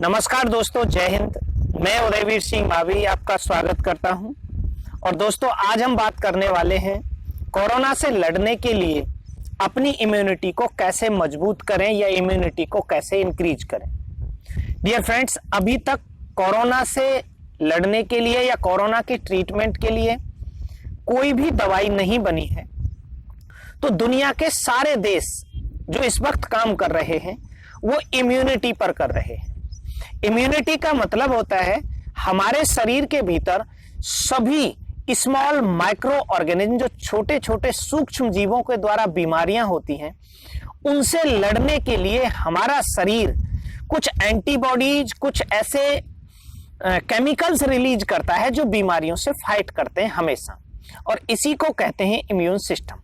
नमस्कार दोस्तों, जय हिंद। मैं उदयवीर सिंह मावी आपका स्वागत करता हूं। और दोस्तों, आज हम बात करने वाले हैं कोरोना से लड़ने के लिए अपनी इम्यूनिटी को कैसे मजबूत करें या इम्यूनिटी को कैसे इंक्रीज करें। डियर फ्रेंड्स, अभी तक कोरोना से लड़ने के लिए या कोरोना के ट्रीटमेंट के लिए कोई भी दवाई नहीं बनी है। तो दुनिया के सारे देश जो इस वक्त काम कर रहे हैं वो इम्यूनिटी पर कर रहे हैं। इम्यूनिटी का मतलब होता है हमारे शरीर के भीतर सभी स्मॉल माइक्रो ऑर्गेनिज्म, जो छोटे छोटे सूक्ष्म जीवों के द्वारा बीमारियां होती हैं, उनसे लड़ने के लिए हमारा शरीर कुछ एंटीबॉडीज, कुछ ऐसे केमिकल्स रिलीज करता है जो बीमारियों से फाइट करते हैं हमेशा, और इसी को कहते हैं immune system.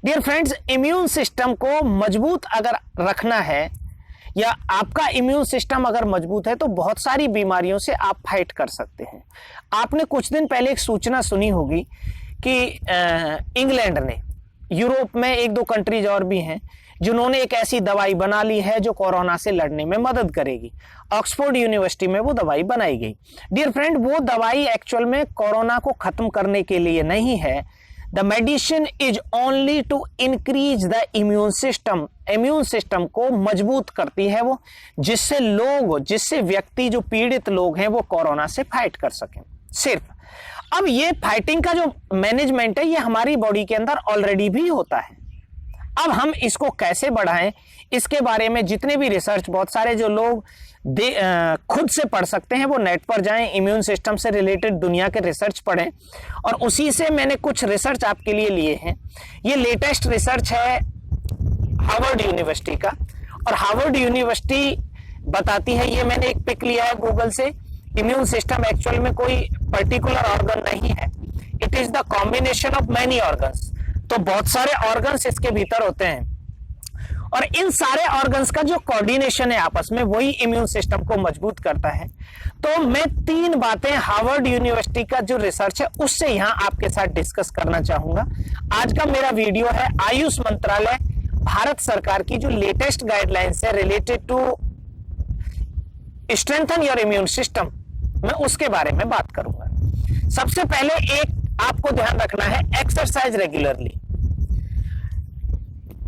Dear friends, immune system को मजबूत अगर रखना है या आपका इम्यून सिस्टम अगर मजबूत है तो बहुत सारी बीमारियों से आप फाइट कर सकते हैं। आपने कुछ दिन पहले एक सूचना सुनी होगी कि इंग्लैंड ने, यूरोप में एक दो कंट्रीज और भी हैं जिन्होंने एक ऐसी दवाई बना ली है जो कोरोना से लड़ने में मदद करेगी। ऑक्सफोर्ड यूनिवर्सिटी में वो दवाई बनाई गई। डियर फ्रेंड, वो दवाई एक्चुअल में कोरोना को खत्म करने के लिए नहीं है। The medicine is only to increase the immune system. Immune system को मजबूत करती है वो, जिससे व्यक्ति, जो पीड़ित लोग हैं, वो कोरोना से फाइट कर सकें सिर्फ। अब ये फाइटिंग का जो मैनेजमेंट है ये हमारी बॉडी के अंदर ऑलरेडी भी होता है। अब हम इसको कैसे बढ़ाएं, इसके बारे में जितने भी रिसर्च, बहुत सारे जो लोग खुद से पढ़ सकते हैं वो नेट पर जाएं, इम्यून सिस्टम से रिलेटेड दुनिया के रिसर्च पढ़ें, और उसी से मैंने कुछ रिसर्च आपके लिए लिए हैं। ये लेटेस्ट रिसर्च है हार्वर्ड यूनिवर्सिटी का, और हार्वर्ड यूनिवर्सिटी बताती है, ये मैंने एक पिक लिया है गूगल से, इम्यून सिस्टम एक्चुअल में कोई पर्टिकुलर ऑर्गन नहीं है, it is the combination of many organs. तो बहुत सारे ऑर्गन्स इसके भीतर होते हैं, और इन सारे ऑर्गन्स का जो कोऑर्डिनेशन है आपस में, वही इम्यून सिस्टम को मजबूत करता है। तो मैं 3 बातें हार्वर्ड यूनिवर्सिटी का जो रिसर्च है उससे यहां आपके साथ डिस्कस करना चाहूंगा। आज का मेरा वीडियो है आयुष मंत्रालय, भारत सरकार की जो लेटेस्ट गाइडलाइंस है related to strengthen your immune system, मैं उसके बारे में बात करूंगा। सबसे पहले एक आपको ध्यान रखना है, एक्सरसाइज रेगुलरली।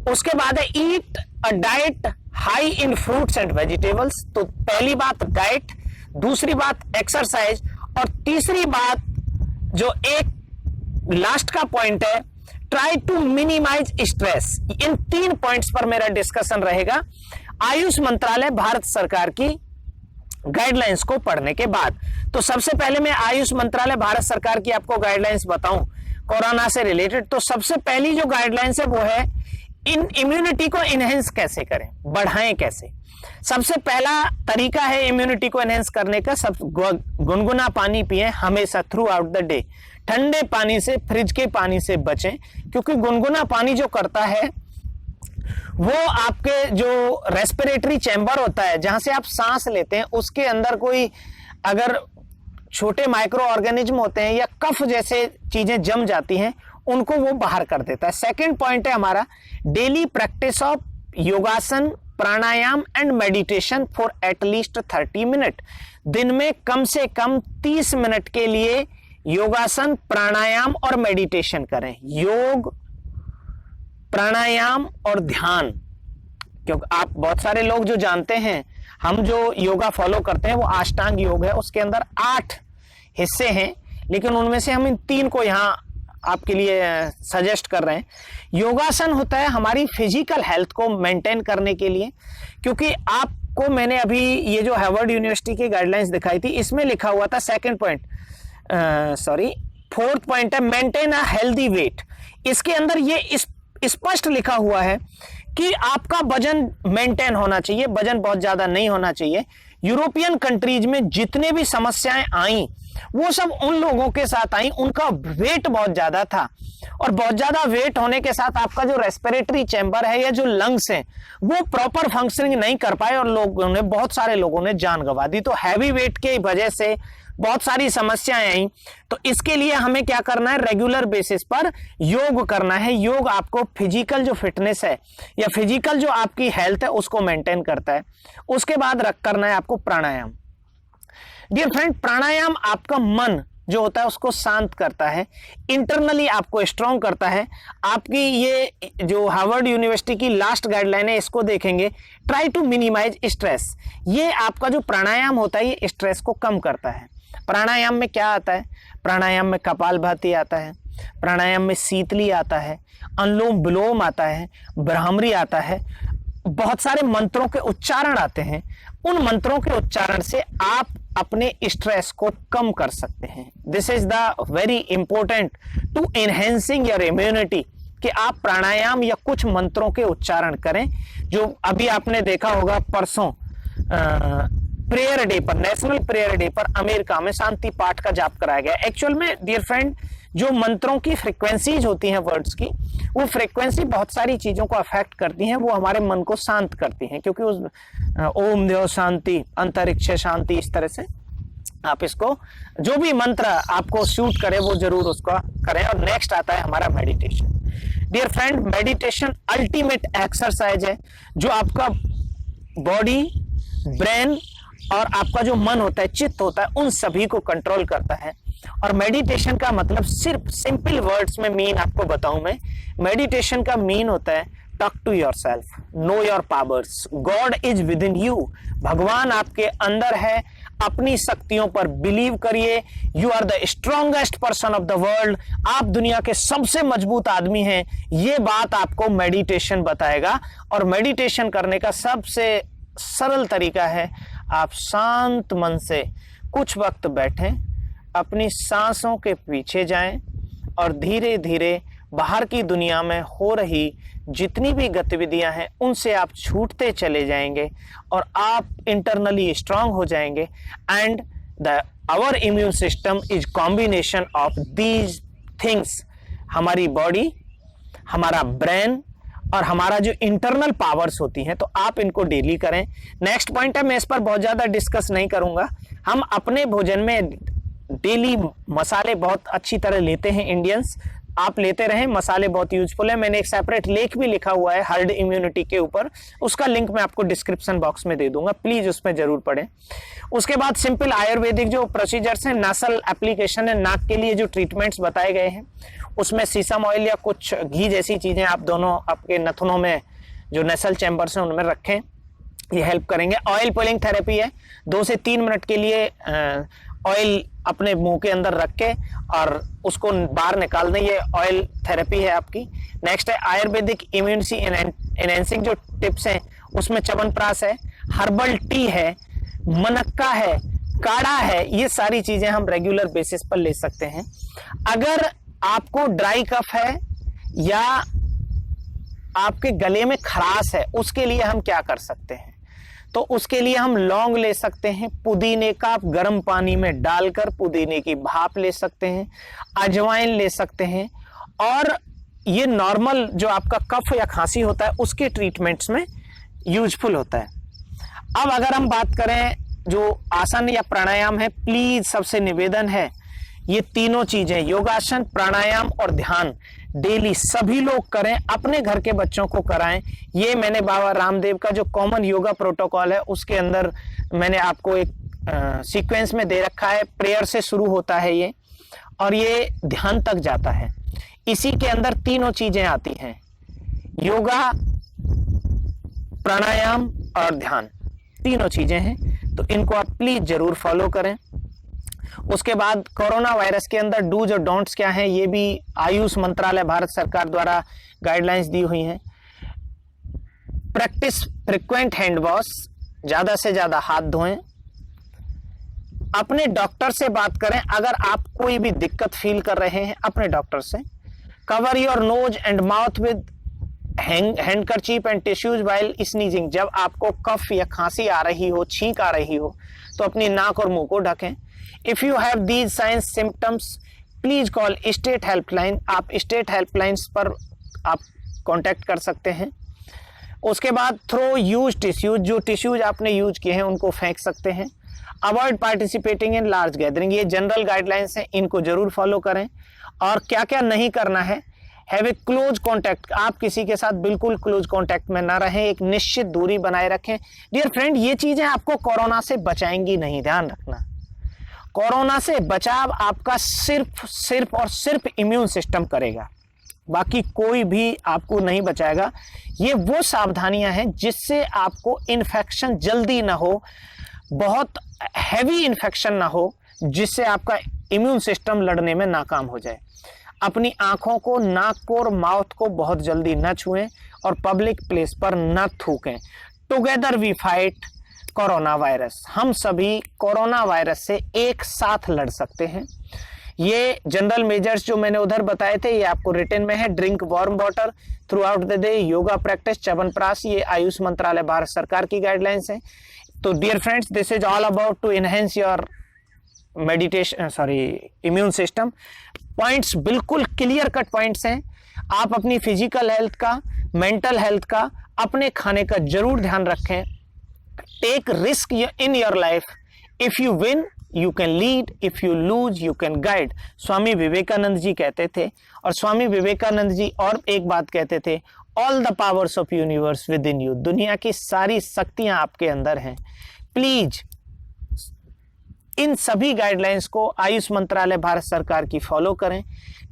उसके बाद है eat a diet high in fruits and vegetables. तो पहली बात डाइट, दूसरी बात एक्सरसाइज, और तीसरी बात जो एक लास्ट का पॉइंट है, ट्राई टू मिनिमाइज स्ट्रेस। इन 3 पॉइंट्स पर मेरा डिस्कशन रहेगा आयुष मंत्रालय भारत सरकार की गाइडलाइंस को पढ़ने के बाद। तो सबसे पहले मैं आयुष मंत्रालय भारत सरकार की आपको गाइडलाइंस बताऊं कोरोना से रिलेटेड। तो सबसे पहली जो गाइडलाइंस है वो है इन इम्यूनिटी को इनहेंस कैसे करें, बढ़ाएं कैसे। सबसे पहला तरीका है इम्यूनिटी को एनहेंस करने का, सब गुनगुना पानी पिएं हमेशा थ्रू आउट द डे। ठंडे पानी से, फ्रिज के पानी से बचें, क्योंकि गुनगुना पानी जो करता है वो आपके जो रेस्पिरेटरी चैम्बर होता है, जहां से आप सांस लेते हैं, उसके अंदर कोई अगर छोटे माइक्रो ऑर्गेनिज्म होते हैं या कफ जैसे चीजें जम जाती हैं, उनको वो बाहर कर देता है। सेकंड पॉइंट है हमारा daily practice of yogasana, pranayama and meditation for at least 30 minute. दिन में कम से कम 30 मिनट के लिए योगासन, प्राणायाम और मेडिटेशन करें। योग, प्राणायाम और ध्यान, क्योंकि आप बहुत सारे लोग जो जानते हैं, हम जो योगा फॉलो करते हैं वो अष्टांग योग है, उसके अंदर 8 हिस्से हैं, लेकिन उनमें से हम इन 3 को यहां आपके लिए सजेस्ट कर रहे हैं। योगासन होता है हमारी फिजिकल हेल्थ को मेंटेन करने के लिए, क्योंकि आपको मैंने अभी ये जो हार्वर्ड यूनिवर्सिटी की गाइडलाइंस दिखाई थी, इसमें लिखा हुआ था फोर्थ पॉइंट है मेंटेन अ हेल्दी वेट। इसके अंदर ये स्पष्ट लिखा हुआ है कि आपका वजन मेंटेन होना चाहिए, वजन बहुत ज्यादा नहीं होना चाहिए। यूरोपियन कंट्रीज में जितने भी समस्याएं आई वो सब उन लोगों के साथ आई, उनका वेट बहुत ज्यादा था, और बहुत ज्यादा वेट होने के साथ आपका जो रेस्पिरेटरी चैम्बर है या जो लंग्स हैं वो प्रॉपर फंक्शनिंग नहीं कर पाए, और लोगों ने, बहुत सारे लोगों ने जान गंवा दी। तो हैवी वेट की वजह से बहुत सारी समस्याएं आई। तो इसके लिए हमें क्या करना है, रेगुलर बेसिस पर योग करना है। योग आपको फिजिकल जो फिटनेस है या फिजिकल जो आपकी हेल्थ है उसको मेंटेन करता है। उसके बाद करना है आपको प्राणायाम। डियर फ्रेंड, प्राणायाम आपका मन जो होता है उसको शांत करता है, इंटरनली आपको स्ट्रांग करता है। आपकी ये जो हार्वर्ड यूनिवर्सिटी की लास्ट गाइडलाइन है इसको देखेंगे, ट्राई टू मिनिमाइज स्ट्रेस। ये आपका जो प्राणायाम होता है ये स्ट्रेस को कम करता है। प्राणायाम में क्या आता है, प्राणायाम में कपालभाति आता है, प्राणायाम में शीतली आता है, अनुलोम विलोम आता है, ब्राह्मरी आता है, बहुत सारे मंत्रों के उच्चारण आते हैं। उन मंत्रों के उच्चारण से आप अपने स्ट्रेस को कम कर सकते हैं। This is the very important to enhancing your immunity, कि आप प्राणायाम या कुछ मंत्रों के उच्चारण करें। जो अभी आपने देखा होगा परसों प्रेयर डे पर, नेशनल प्रेयर डे पर अमेरिका में शांति पाठ का जाप कराया गया। एक्चुअल में डियर फ्रेंड, जो मंत्रों की फ्रीक्वेंसीज होती हैं वर्ड्स की, वो फ्रीक्वेंसी बहुत सारी चीजों को अफेक्ट करती हैं, वो हमारे मन को शांत करती हैं। क्योंकि उस ओम देव शांति, अंतरिक्ष शांति, इस तरह से आप इसको, जो भी मंत्र आपको सूट करे वो जरूर उसका करें। और नेक्स्ट आता है हमारा meditation. Dear friend, meditation ultimate exercise है जो आपका बॉडी, ब्रेन और आपका जो मन होता है, चित्त होता है, उन सभी को कंट्रोल करता है। और मेडिटेशन का मतलब, सिर्फ सिंपल वर्ड्स में मीन आपको बताऊं मैं, मेडिटेशन का मीन होता है talk to yourself, know your powers, God is within you. भगवान आपके अंदर है, अपनी शक्तियों पर बिलीव करिए। You are the strongest person of the world, आप दुनिया के सबसे मजबूत आदमी हैं। ये बात आपको मेडिटेशन बताएगा। और मेडिटेशन करने का सबसे सरल तरीका है, आप शांत मन से कुछ वक्त बैठें, अपनी सांसों के पीछे जाएं और धीरे धीरे बाहर की दुनिया में हो रही जितनी भी गतिविधियां हैं उनसे आप छूटते चले जाएंगे और आप इंटरनली स्ट्रांग हो जाएंगे। And our immune system is combination of these things, हमारी बॉडी, हमारा ब्रेन और हमारा जो इंटरनल पावर्स होती हैं। तो आप इनको डेली करें। नेक्स्ट पॉइंट है, मैं इस पर बहुत ज्यादा डिस्कस नहीं करूंगा। हम अपने भोजन में डेली मसाले बहुत अच्छी तरह लेते हैं इंडियंस, आप लेते रहें, मसाले बहुत यूजफुल है। मैंने एक सेपरेट लेख भी लिखा हुआ है हर्ड इम्यूनिटी के ऊपर, उसका लिंक मैं आपको डिस्क्रिप्शन बॉक्स में दे दूंगा, प्लीज उसमें जरूर पढ़ें। उसके बाद सिंपल आयुर्वेदिक जो प्रोसीजर्स हैं, नासल एप्लीकेशन है, नाक के लिए जो ट्रीटमेंट्स बताए गए हैं, उसमें सीसम ऑयल या कुछ घी जैसी चीजें आप दोनों आपके नथुनों में जो नेसल चैम्बर्स हैं उनमें रखें, ये हेल्प करेंगे। ऑयल पुलिंग थेरेपी है, 2 से 3 मिनट के लिए ऑयल अपने मुंह के अंदर रख के और उसको बाहर निकाल दें, ये ऑयल थेरेपी है आपकी। नेक्स्ट है आयुर्वेदिक इम्यूनिटी एनहेंसिंग जो टिप्स हैं, उसमें च्यवनप्राश है, हर्बल टी है, मनक्का है, काढ़ा है, ये सारी चीजें हम रेगुलर बेसिस पर ले सकते हैं। अगर आपको ड्राई कफ है या आपके गले में खराश है, उसके लिए हम क्या कर सकते हैं, तो उसके लिए हम लौंग ले सकते हैं, पुदीने का आप गर्म पानी में डालकर पुदीने की भाप ले सकते हैं, अजवाइन ले सकते हैं, और ये नॉर्मल जो आपका कफ या खांसी होता है उसके ट्रीटमेंट्स में यूजफुल होता है। अब अगर हम बात करें जो आसन या प्राणायाम है, प्लीज सबसे निवेदन है, ये तीनों चीजें, योगासन, प्राणायाम और ध्यान, डेली सभी लोग करें, अपने घर के बच्चों को कराएं। ये मैंने बाबा रामदेव का जो कॉमन योगा प्रोटोकॉल है उसके अंदर मैंने आपको एक सीक्वेंस में दे रखा है। प्रेयर से शुरू होता है ये और ये ध्यान तक जाता है। इसी के अंदर तीनों चीजें आती हैं, योगा, प्राणायाम और ध्यान, तीनों चीजें हैं। तो इनको आप प्लीज जरूर फॉलो करें। उसके बाद कोरोना वायरस के अंदर डूज और डोंट्स क्या हैं, ये भी आयुष मंत्रालय भारत सरकार द्वारा गाइडलाइंस दी हुई हैं। प्रैक्टिस फ्रीक्वेंट हैंड वॉश, ज्यादा से ज्यादा हाथ धोएं। अपने डॉक्टर से बात करें, अगर आप कोई भी दिक्कत फील कर रहे हैं अपने डॉक्टर से। Cover your nose and mouth with handkerchief and tissues while sneezing, जब आपको कफ या खांसी आ रही हो, छींक आ रही हो, तो अपनी नाक और मुंह को ढकें। If you have these signs symptoms please call state helpline. आप स्टेट हेल्पलाइंस पर आप कांटेक्ट कर सकते हैं। उसके बाद थ्रो यूज टिश्यूज, जो टिश्यूज आपने यूज किए हैं उनको फेंक सकते हैं। Avoid participating in large gathering, ये जनरल गाइडलाइंस हैं, इनको जरूर फॉलो करें। और क्या क्या नहीं करना है, हैव ए क्लोज कॉन्टैक्ट, आप किसी के साथ बिल्कुल क्लोज कॉन्टैक्ट में ना रहें, एक निश्चित दूरी बनाए रखें। डियर फ्रेंड, ये चीजें आपको कोरोना से बचाएंगी नहीं, ध्यान रखना। कोरोना से बचाव आपका सिर्फ और सिर्फ इम्यून सिस्टम करेगा, बाकी कोई भी आपको नहीं बचाएगा। ये वो सावधानियां हैं जिससे आपको इन्फेक्शन जल्दी ना हो, बहुत हैवी इन्फेक्शन ना हो, जिससे आपका इम्यून सिस्टम लड़ने में नाकाम हो जाए। अपनी आंखों को, नाक को और माउथ को बहुत जल्दी न छुएं और पब्लिक प्लेस पर न थूकें। Together we fight corona virus, हम सभी कोरोना वायरस से एक साथ लड़ सकते हैं। ये जनरल मेजर्स जो मैंने उधर बताए थे, ये आपको रिटन में है। Drink warm water throughout the day, yoga practice, chyawanprash, ये आयुष मंत्रालय भारत सरकार की गाइडलाइंस है। तो dear friends, this is all about to enhance your immune system. Points बिल्कुल क्लियर कट पॉइंट्स हैं। आप अपनी फिजिकल हेल्थ का, मेंटल हेल्थ का, अपने खाने का जरूर ध्यान रखें। Take risk in your life. If you win you can lead, if you lose you can guide, Swami Vivekananda ji कहते थे। और स्वामी विवेकानंद जी और एक बात कहते थे, all the powers of universe with in you, दुनिया की सारी शक्तियां आपके अंदर हैं। प्लीज इन सभी गाइडलाइंस को आयुष मंत्रालय भारत सरकार की फॉलो करें।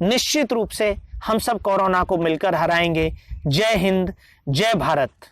निश्चित रूप से हम सब कोरोना को मिलकर हराएंगे। जय हिंद, जय भारत।